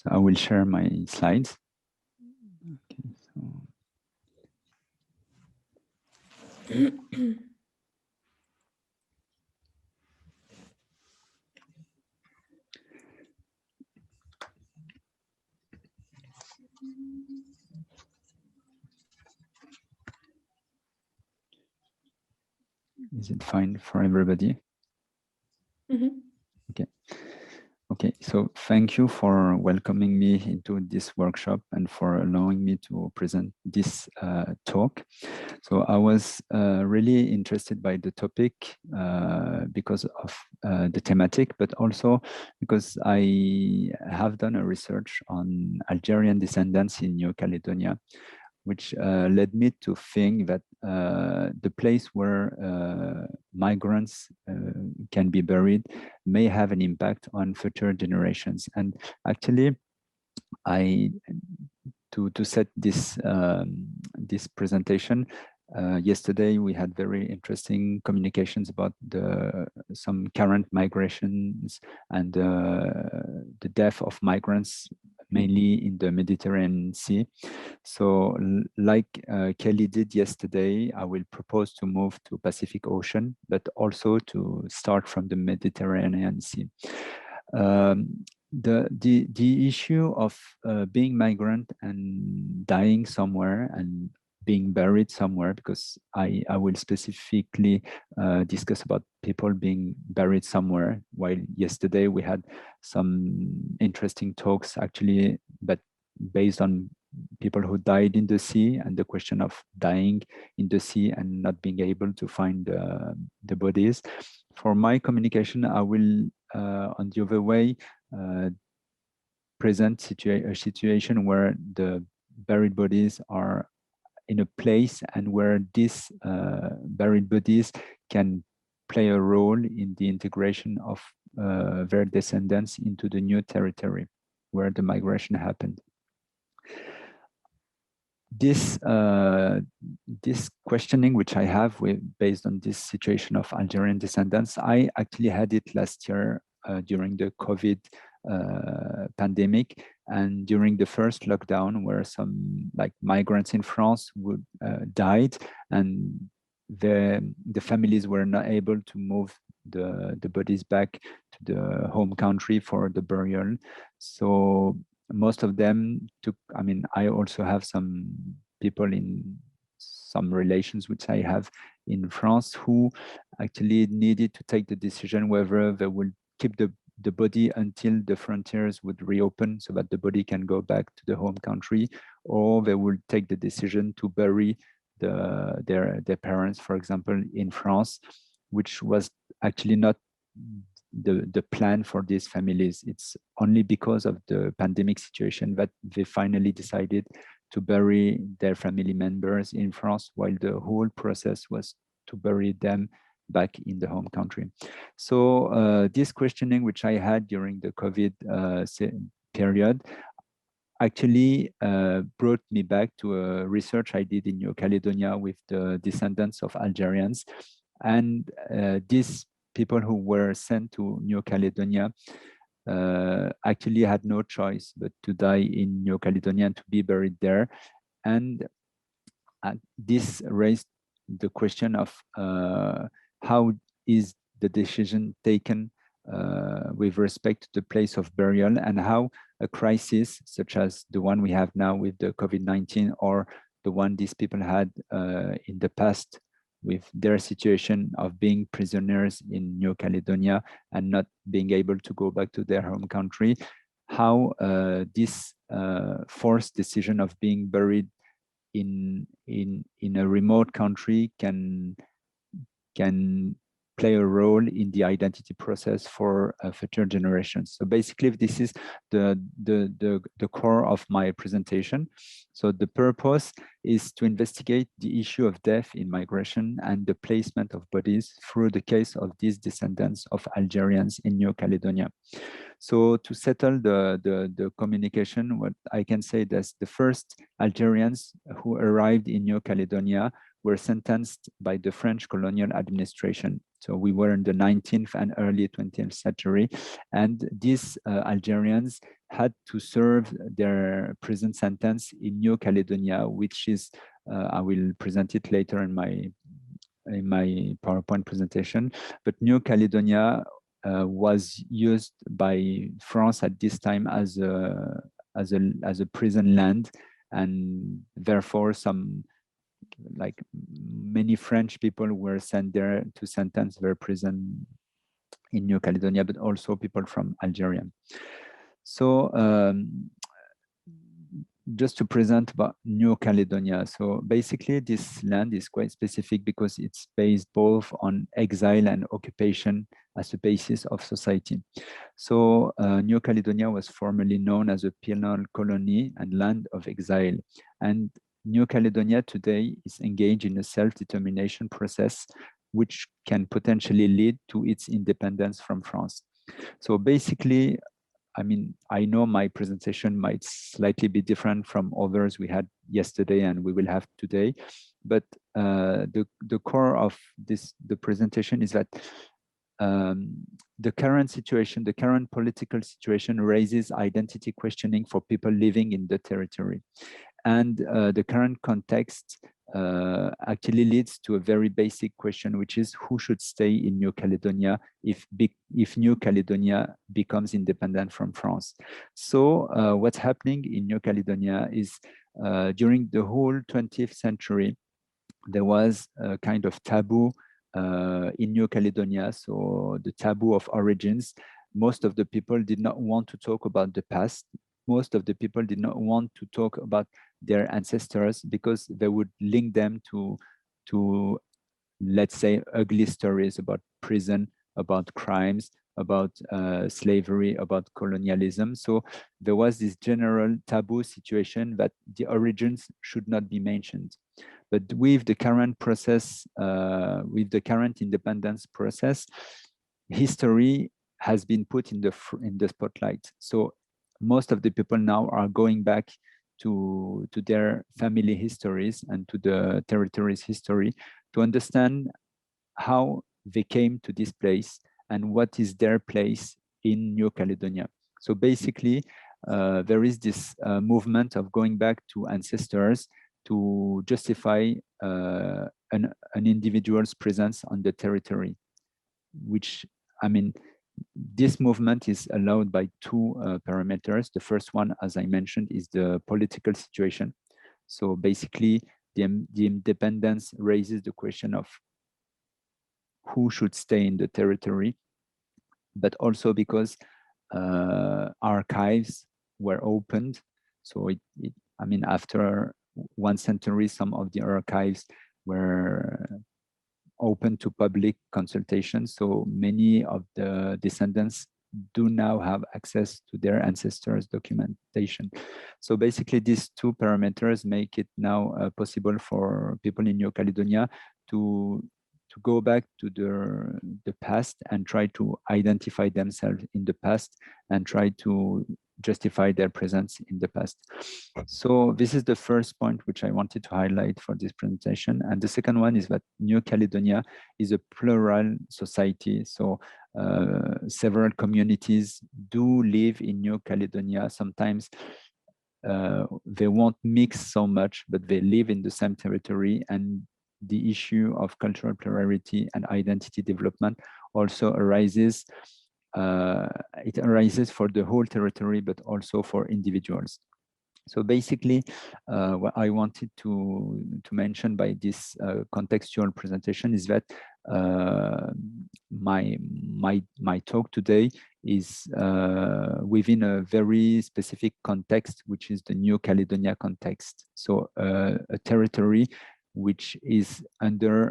So I will share my slides. Okay, so. Is it fine for everybody? Mm-hmm. Okay. Okay, so thank you for welcoming me into this workshop and for allowing me to present this talk. So I was really interested by the topic because of the thematic, but also because I have done a research on Algerian descendants in New Caledonia, which led me to think that the place where migrants can be buried may have an impact on future generations. And actually, to set this this presentation, yesterday we had very interesting communications about some current migrations and the death of migrants, mainly in the Mediterranean Sea. So like Kelly did yesterday, I will propose to move to Pacific Ocean, but also to start from the Mediterranean Sea. The issue of being migrant and dying somewhere and being buried somewhere, because I will specifically discuss about people being buried somewhere, while yesterday we had some interesting talks actually, but based on people who died in the sea and the question of dying in the sea and not being able to find the bodies. For my communication, I will, on the other way, present a situation where the buried bodies are in a place and where these buried bodies can play a role in the integration of their descendants into the new territory where the migration happened. This questioning, which I have based on this situation of Algerian descendants, I actually had it last year during the COVID pandemic and during the first lockdown, where some migrants in France would died, and the families were not able to move the bodies back to the home country for the burial. So most of them took, I also have some people in some relations which I have in France who actually needed to take the decision whether they will keep the body until the frontiers would reopen so that the body can go back to the home country, or they will take the decision to bury their parents, for example, in France, which was actually not the plan for these families. It's only because of the pandemic situation that they finally decided to bury their family members in France, while the whole process was to bury them back in the home country. So this questioning, which I had during the COVID period, actually brought me back to a research I did in New Caledonia with the descendants of Algerians. And these people who were sent to New Caledonia actually had no choice but to die in New Caledonia and to be buried there. And this raised the question of how is the decision taken with respect to the place of burial, and how a crisis such as the one we have now with the COVID-19, or the one these people had in the past with their situation of being prisoners in New Caledonia and not being able to go back to their home country, how this forced decision of being buried in a remote country can play a role in the identity process for future generations. So basically, this is the core of my presentation. So the purpose is to investigate the issue of death in migration and the placement of bodies through the case of these descendants of Algerians in New Caledonia. So to settle the communication, what I can say is the first Algerians who arrived in New Caledonia were sentenced by the French colonial administration. So we were in the 19th and early 20th century, and these Algerians had to serve their prison sentence in New Caledonia, which is, I will present it later in my PowerPoint presentation, but New Caledonia was used by France at this time as a prison land, and therefore many French people were sent there to sentence their prison in New Caledonia, but also people from Algeria. So just to present about New Caledonia. So basically this land is quite specific because it's based both on exile and occupation as a basis of society. So New Caledonia was formerly known as a penal colony and land of exile. And New Caledonia today is engaged in a self-determination process which can potentially lead to its independence from France. So basically, I mean, I know my presentation might slightly be different from others we had yesterday and we will have today, but the core of the presentation is that the current situation, the current political situation raises identity questioning for people living in the territory. And the current context actually leads to a very basic question, which is who should stay in New Caledonia if New Caledonia becomes independent from France. So what's happening in New Caledonia is during the whole 20th century, there was a kind of taboo in New Caledonia, so the taboo of origins. Most of the people did not want to talk about the past. Most of the people did not want to talk about their ancestors because they would link them to let's say, ugly stories about prison, about crimes, about slavery, about colonialism. So there was this general taboo situation that the origins should not be mentioned. But with the current process, with the current independence process, history has been put in the spotlight. So most of the people now are going back to their family histories and to the territory's history to understand how they came to this place and what is their place in New Caledonia. So basically, there is this movement of going back to ancestors to justify an individual's presence on the territory, which, I mean, this movement is allowed by two parameters. The first one, as I mentioned, is the political situation. So basically, the independence raises the question of who should stay in the territory, but also because archives were opened. So I mean, after 1 century, some of the archives were open to public consultation. So many of the descendants do now have access to their ancestors' documentation. So basically, these two parameters make it now possible for people in New Caledonia to go back to the past and try to identify themselves in the past and try to justify their presence in the past. So this is the first point which I wanted to highlight for this presentation. And the second one is that New Caledonia is a plural society. So several communities do live in New Caledonia. Sometimes they won't mix so much, but they live in the same territory, and the issue of cultural plurality and identity development also arises. It arises for the whole territory, but also for individuals. So basically, what I wanted to mention by this contextual presentation is that my talk today is within a very specific context, which is the New Caledonia context. So a territory which is under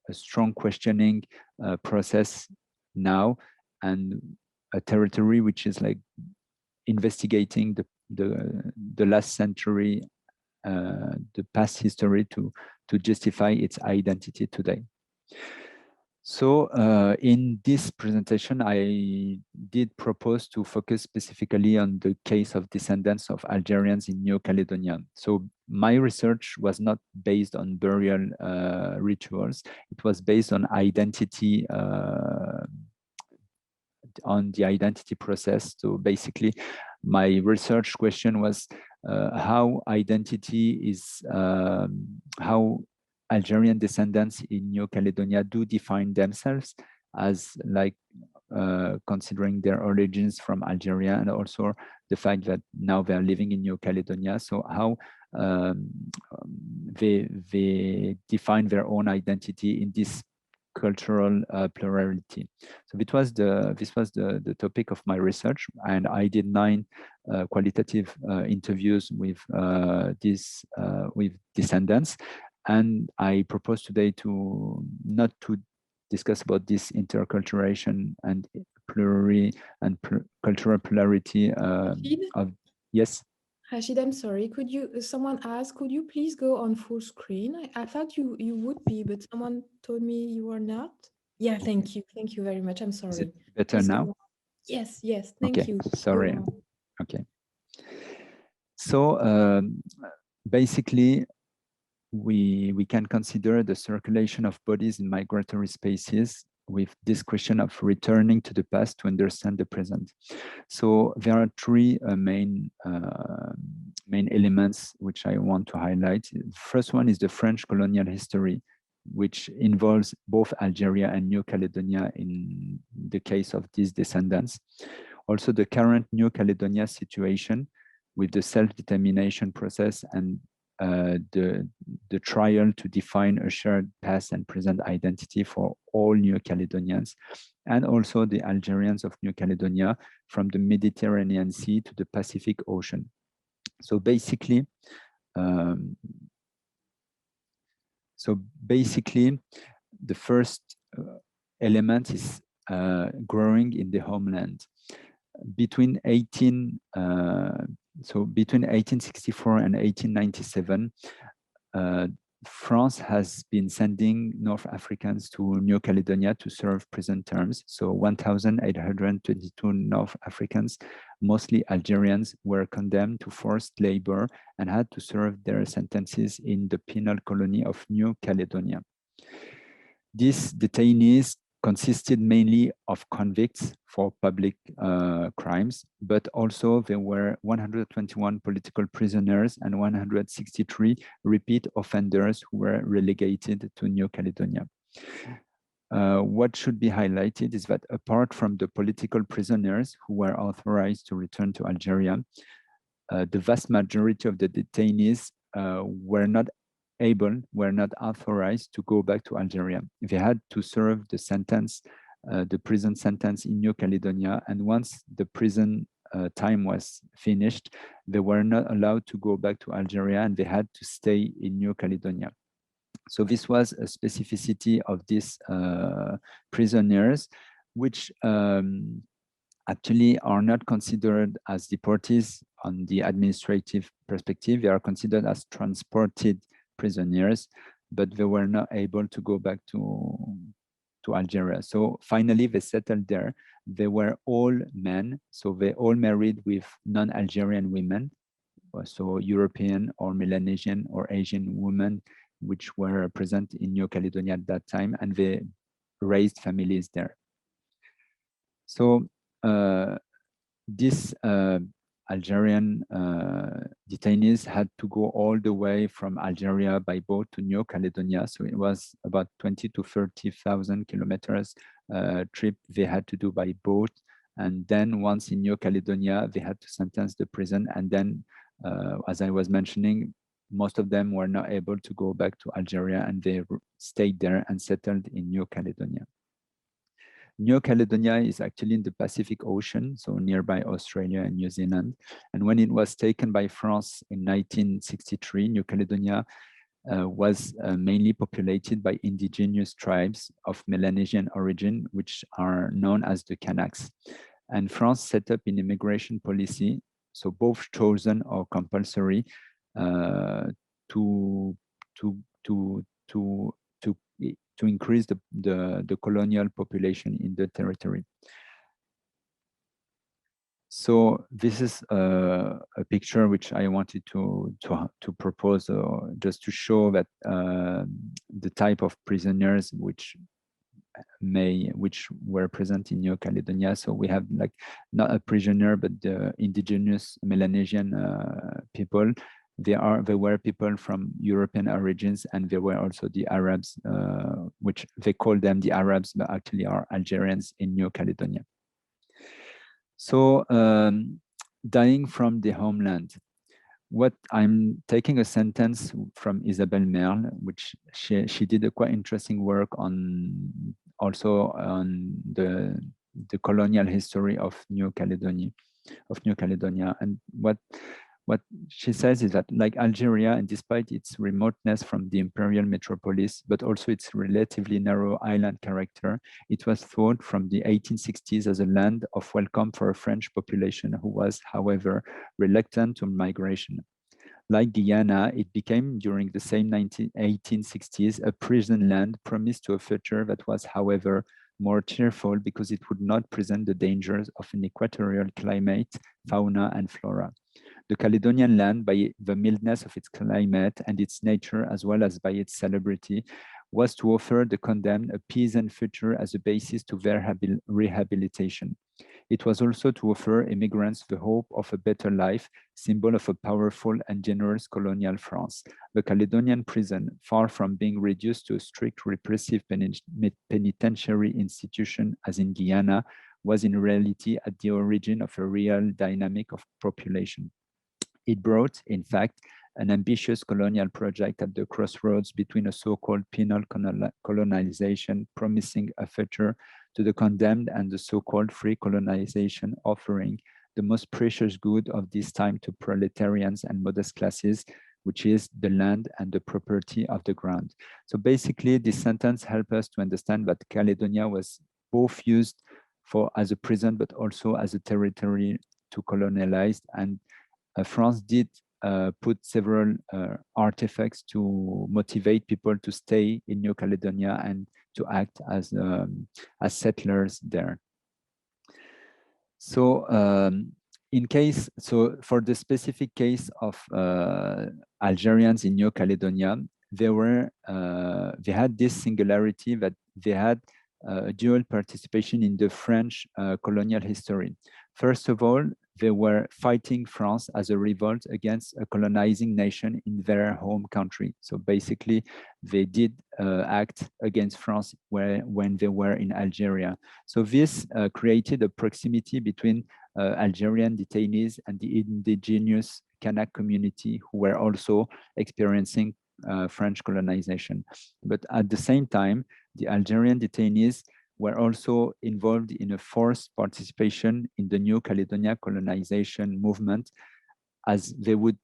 a strong questioning process now, and a territory which is like investigating the last century, the past history to justify its identity today. So in this presentation, I did propose to focus specifically on the case of descendants of Algerians in New Caledonia. So my research was not based on burial rituals. It was based on identity, on the identity process. So basically, my research question was how identity is, how Algerian descendants in New Caledonia do define themselves as like considering their origins from Algeria, and also the fact that now they're living in New Caledonia. So how they define their own identity in this cultural plurality. So this was the topic of my research, and I did 9 qualitative interviews with descendants. And I propose today to not to discuss about this interculturation and cultural plurality of, yes. Rachid, I'm sorry. Could you? Someone asked, could you please go on full screen? I thought you would be, but someone told me you are not. Yeah, thank you. Thank you very much. I'm Is it sorry. better Please now? go on. Yes, yes. Thank Okay, you. sorry. Go on. Okay. So basically, we can consider the circulation of bodies in migratory spaces with this question of returning to the past to understand the present. So there are 3 main elements which I want to highlight. The first one is the French colonial history, which involves both Algeria and New Caledonia in the case of these descendants. Also the current New Caledonia situation with the self-determination process and the trial to define a shared past and present identity for all New Caledonians, and also the Algerians of New Caledonia from the Mediterranean Sea to the Pacific Ocean. So basically, the first element is growing in the homeland. Between 1864 and 1897, France has been sending North Africans to New Caledonia to serve prison terms. So 1,822 North Africans, mostly Algerians, were condemned to forced labor and had to serve their sentences in the penal colony of New Caledonia. These detainees consisted mainly of convicts for public crimes, but also there were 121 political prisoners and 163 repeat offenders who were relegated to New Caledonia. What should be highlighted is that apart from the political prisoners who were authorized to return to Algeria, the vast majority of the detainees were not authorized to go back to Algeria. They had to serve the sentence, the prison sentence in New Caledonia. And once the prison time was finished, they were not allowed to go back to Algeria and they had to stay in New Caledonia. So this was a specificity of these prisoners, which actually are not considered as deportees on the administrative perspective. They are considered as transported prisoners, but they were not able to go back to Algeria. So finally, they settled there. They were all men, so they all married with non-Algerian women, so European or Melanesian or Asian women, which were present in New Caledonia at that time, and they raised families there. So this Algerian detainees had to go all the way from Algeria by boat to New Caledonia. So it was about 20 to 30,000 kilometers trip they had to do by boat. And then once in New Caledonia, they had to sentence the prison. And then, as I was mentioning, most of them were not able to go back to Algeria and they stayed there and settled in New Caledonia. New Caledonia is actually in the Pacific Ocean, so nearby Australia and New Zealand. And when it was taken by France in 1963, New Caledonia was mainly populated by indigenous tribes of Melanesian origin, which are known as the Kanaks. And France set up an immigration policy, so both chosen or compulsory, to to increase the colonial population in the territory. So this is a picture which I wanted to propose just to show that the type of prisoners which were present in New Caledonia. So we have like not a prisoner, but the indigenous Melanesian people. They were people from European origins, and there were also the Arabs, which they call them the Arabs, but actually are Algerians in New Caledonia. So dying from the homeland. What I'm taking a sentence from Isabelle Merle, which she did a quite interesting work on also on the colonial history of New Caledonia, and what she says is that, like Algeria, and despite its remoteness from the imperial metropolis, but also its relatively narrow island character, it was thought from the 1860s as a land of welcome for a French population who was, however, reluctant to migration. Like Guyana, it became, during the same 1860s, a prison land promised to a future that was, however, more cheerful because it would not present the dangers of an equatorial climate, fauna, and flora. The Caledonian land, by the mildness of its climate and its nature, as well as by its celebrity, was to offer the condemned a peasant future as a basis to their rehabilitation. It was also to offer immigrants the hope of a better life, symbol of a powerful and generous colonial France. The Caledonian prison, far from being reduced to a strict repressive penitentiary institution as in Guyana, was in reality at the origin of a real dynamic of population. It brought, in fact, an ambitious colonial project at the crossroads between a so-called penal colonization promising a future to the condemned and the so-called free colonization offering the most precious good of this time to proletarians and modest classes, which is the land and the property of the ground. So basically, this sentence helps us to understand that Caledonia was both used as a prison, but also as a territory to colonialize, and France did put several artifacts to motivate people to stay in New Caledonia and to act as settlers there. So for the specific case of Algerians in New Caledonia, they had this singularity that they had a dual participation in the French colonial history. First of all, they were fighting France as a revolt against a colonizing nation in their home country. So basically, they did act against France when they were in Algeria. So this created a proximity between Algerian detainees and the indigenous Kanak community who were also experiencing French colonization. But at the same time, the Algerian detainees were also involved in a forced participation in the New Caledonia colonization movement, as they would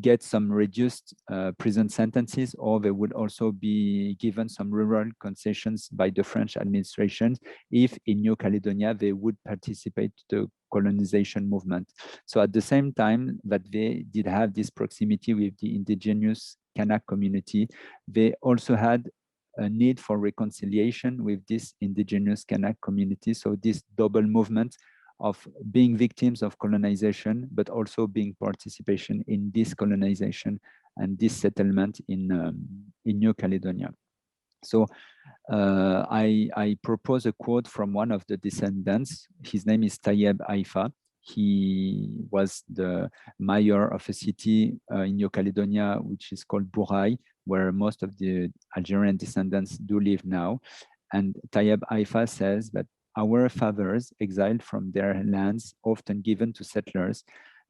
get some reduced prison sentences, or they would also be given some rural concessions by the French administration if in New Caledonia they would participate to the colonization movement. So at the same time that they did have this proximity with the indigenous Kanak community, they also had a need for reconciliation with this indigenous Kanak community. So this double movement of being victims of colonization, but also being participation in this colonization and this settlement in New Caledonia. So I propose a quote from one of the descendants. His name is Tayeb Haifa. He was the mayor of a city in New Caledonia, which is called Burai, where most of the Algerian descendants do live now. And Tayeb Haifa says that our fathers, exiled from their lands, often given to settlers,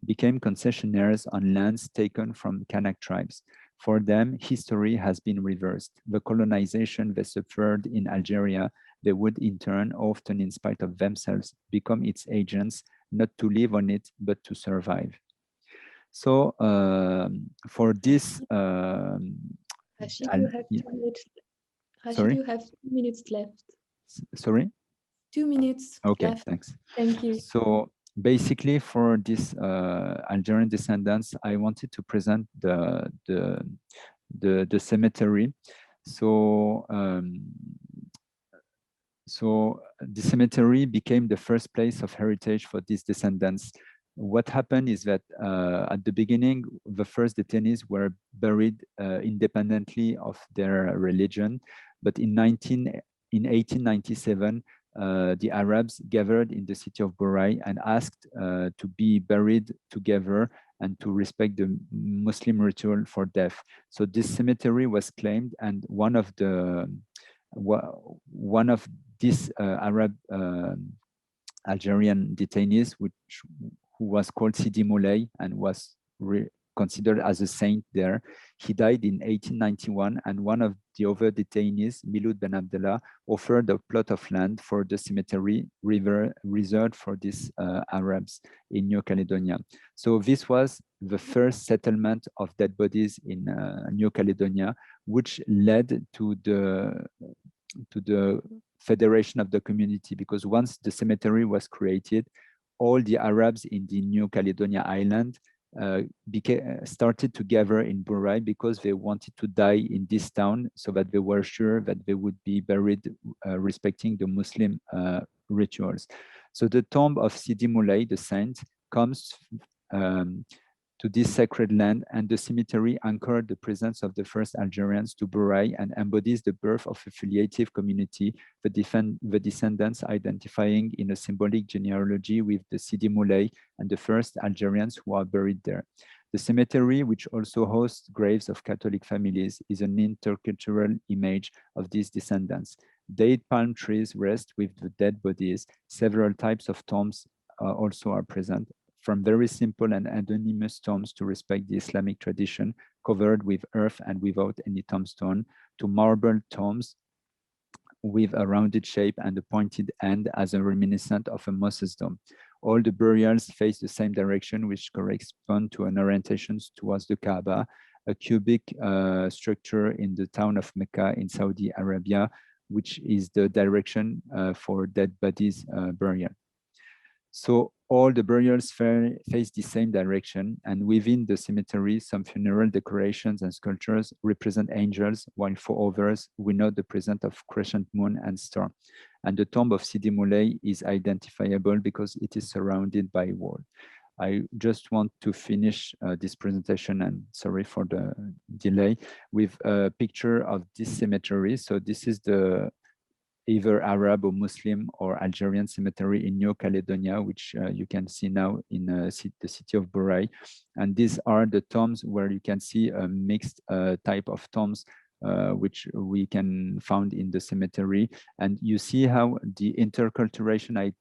became concessionaires on lands taken from Kanak tribes. For them, history has been reversed. The colonization they suffered in Algeria, they would in turn, often in spite of themselves, become its agents, not to live on it, but to survive. So for this... Rachid, you have 2 minutes. Rachid, sorry? you have 2 minutes left. Sorry? 2 minutes okay, left. Thanks. Thank you. So basically for this Algerian descendants, I wanted to present the cemetery. So the cemetery became the first place of heritage for these descendants. What happened is that at the beginning, the first detainees were buried independently of their religion, but in 1897, the Arabs gathered in the city of Borai and asked to be buried together and to respect the Muslim ritual for death. So this cemetery was claimed, and one of these Arab Algerian detainees, who was called Sidi Moulay and was considered as a saint there. He died in 1891, and one of the other detainees, Miloud Ben Abdallah, offered a plot of land for the cemetery reserved for these Arabs in New Caledonia. So this was the first settlement of dead bodies in New Caledonia, which led to the federation of the community, because once the cemetery was created, all the Arabs in the New Caledonia island started to gather in Borai because they wanted to die in this town, so that they were sure that they would be buried respecting the Muslim rituals. So the tomb of Sidi Moulay, the saint, comes to this sacred land, and the cemetery anchored the presence of the first Algerians to Borai and embodies the birth of a filiative community, the descendants identifying in a symbolic genealogy with the Sidi Moulay and the first Algerians who are buried there. The cemetery, which also hosts graves of Catholic families, is an intercultural image of these descendants. Date palm trees rest with the dead bodies. Several types of tombs also are present, from very simple and anonymous tombs to respect the Islamic tradition, covered with earth and without any tombstone, to marble tombs with a rounded shape and a pointed end as a reminiscent of a Moses dome. All the burials face the same direction, which correspond to an orientation towards the Kaaba, a cubic structure in the town of Mecca in Saudi Arabia, which is the direction for dead bodies burial. So all the burials face the same direction, and within the cemetery, some funeral decorations and sculptures represent angels, while for others, we note the presence of crescent moon and star. And the tomb of Sidi Moulay is identifiable because it is surrounded by a wall. I just want to finish this presentation, and sorry for the delay, with a picture of this cemetery. So this is the either Arab or Muslim or Algerian cemetery in New Caledonia, which you can see now in the city of Borai. And these are the tombs where you can see a mixed type of tombs which we can find in the cemetery. And you see how the intercultural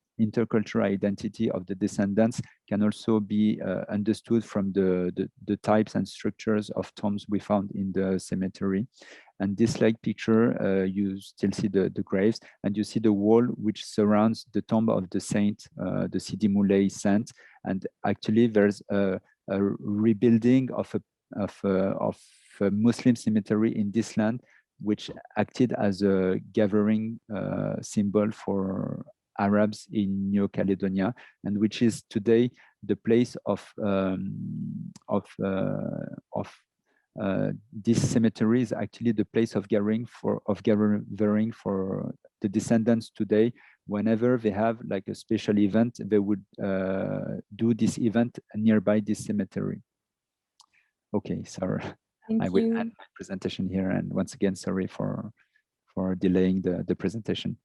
identity of the descendants can also be understood from the types and structures of tombs we found in the cemetery. And this like picture, you still see the graves, and you see the wall which surrounds the tomb of the saint, the Sidi Moulay saint. And actually, there's a rebuilding of a Muslim cemetery in this land, which acted as a gathering symbol for Arabs in New Caledonia, and which is today the place of this cemetery is actually the place of gathering for the descendants today. Whenever they have like a special event, they would do this event nearby this cemetery. Okay, sorry. I will end my presentation here, and once again, sorry for delaying the presentation.